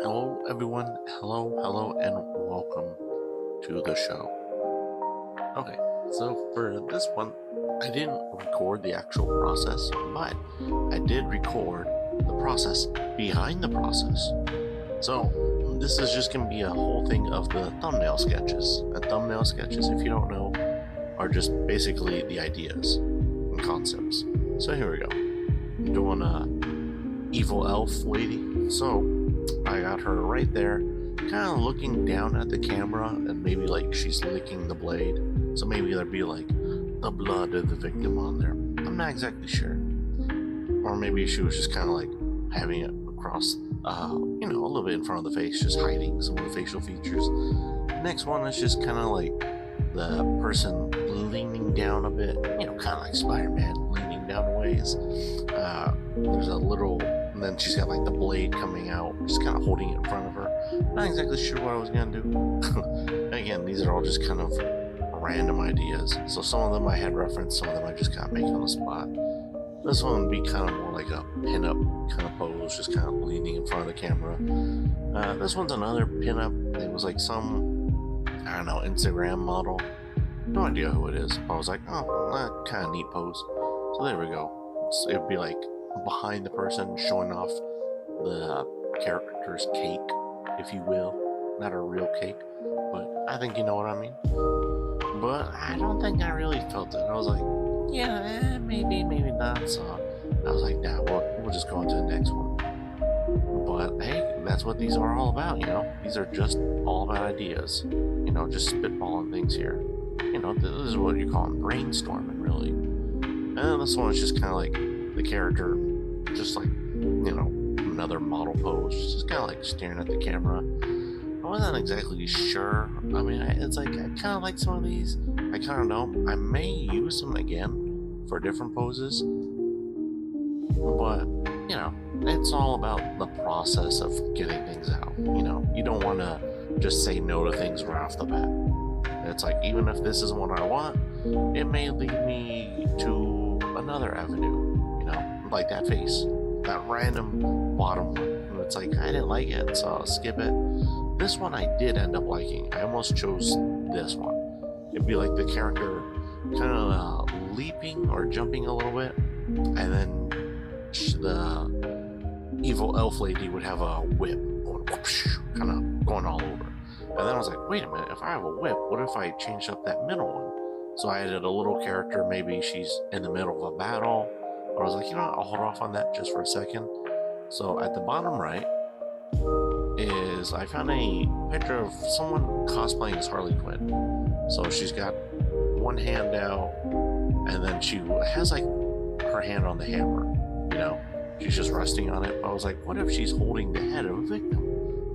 Hello, everyone. Hello, and welcome to the show. Okay, so for this one, I didn't record the actual process, but I did record the process behind the process. So, this is just going to be a whole thing of the thumbnail sketches. And thumbnail sketches, if you don't know, are just basically the ideas and concepts. So, here we go. I'm doing a evil elf lady. So, I got her right there, kind of looking down at the camera, and maybe like she's licking the blade. So maybe there'd be like the blood of the victim on there. I'm not exactly sure. Or maybe she was just kind of like having it across, a little bit in front of the face, just hiding some of the facial features. Next one is just kind of like the person leaning down a bit, kind of like Spider-Man leaning down a ways. There's a little. And then she's got like the blade coming out, just kind of holding it in front of her. Not exactly sure what I was gonna do. Again, these are all just kind of random ideas. So some of them I had referenced, some of them I just kind of make on the spot. This one would be kind of more like a pin-up kind of pose, just kind of leaning in front of the camera. This one's another pin-up. It was like some, I don't know, Instagram model. No idea who it is. I was like, oh, kind of neat pose. So there we go. It would be like behind the person, showing off the character's cake, if you will. Not a real cake, but I think you know what I mean. But I don't think I really felt it. I was like, yeah, maybe not. So I was like, nah, we'll just go on to the next one. But hey, that's what these are all about, These are just all about ideas, just spitballing things here. This is what you call brainstorming, really. And this one is just kind of like the character, just like, another model pose, just kind of like staring at the camera. I wasn't exactly sure. I mean, it's like, I kind of like some of these. I kind of don't. I may use them again for different poses. But, it's all about the process of getting things out. You don't want to just say no to things right off the bat. It's like, even if this isn't what I want, it may lead me to another avenue. Like that face, that random bottom one. It's like, I didn't like it, so I'll skip it. This one I did end up liking. I almost chose this one. It'd be like the character kind of leaping or jumping a little bit, and then the evil elf lady would have a whip going whoosh, kind of going all over. And then I was like, wait a minute, if I have a whip, what if I changed up that middle one? So I added a little character, maybe she's in the middle of a battle. I was like, I'll hold off on that just for a second. So at the bottom right is, I found a picture of someone cosplaying as Harley Quinn. So she's got one hand out, and then she has like her hand on the hammer, she's just resting on it. I was like, what if she's holding the head of a victim?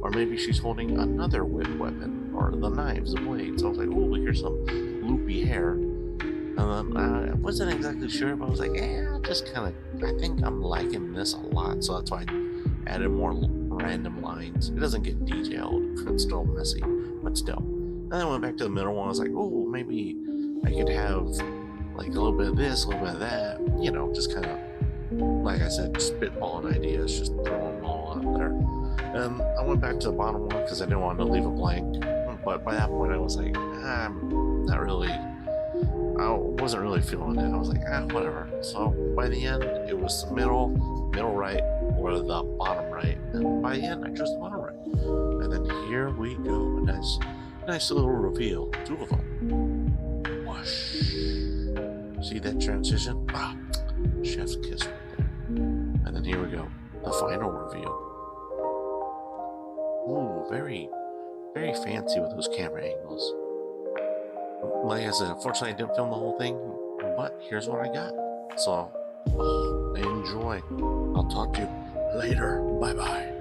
Or maybe she's holding another whip weapon, or the knives, the blades. So I was like, oh, here's some loopy hair. And then I wasn't exactly sure, but I was like, I think I'm liking this a lot. So that's why I added more random lines. It doesn't get detailed. It's still messy, but still. And then I went back to the middle one. I was like, oh, maybe I could have like a little bit of this, a little bit of that. Just kind of, like I said, spitballing ideas, just throwing them all out there. And I went back to the bottom one because I didn't want to leave a blank. But by that point, I was like, I'm not really... I wasn't really feeling it. I was like, whatever. So by the end, it was the middle right, or the bottom right. And by the end, I chose the bottom right. And then here we go. A nice little reveal. Two of them. Whoosh. See that transition? Chef's kiss right there. And then here we go. The final reveal. Ooh, very, very fancy with those camera angles. Like I said, unfortunately I didn't film the whole thing, but here's what I got. So, enjoy. I'll talk to you later. Bye-bye.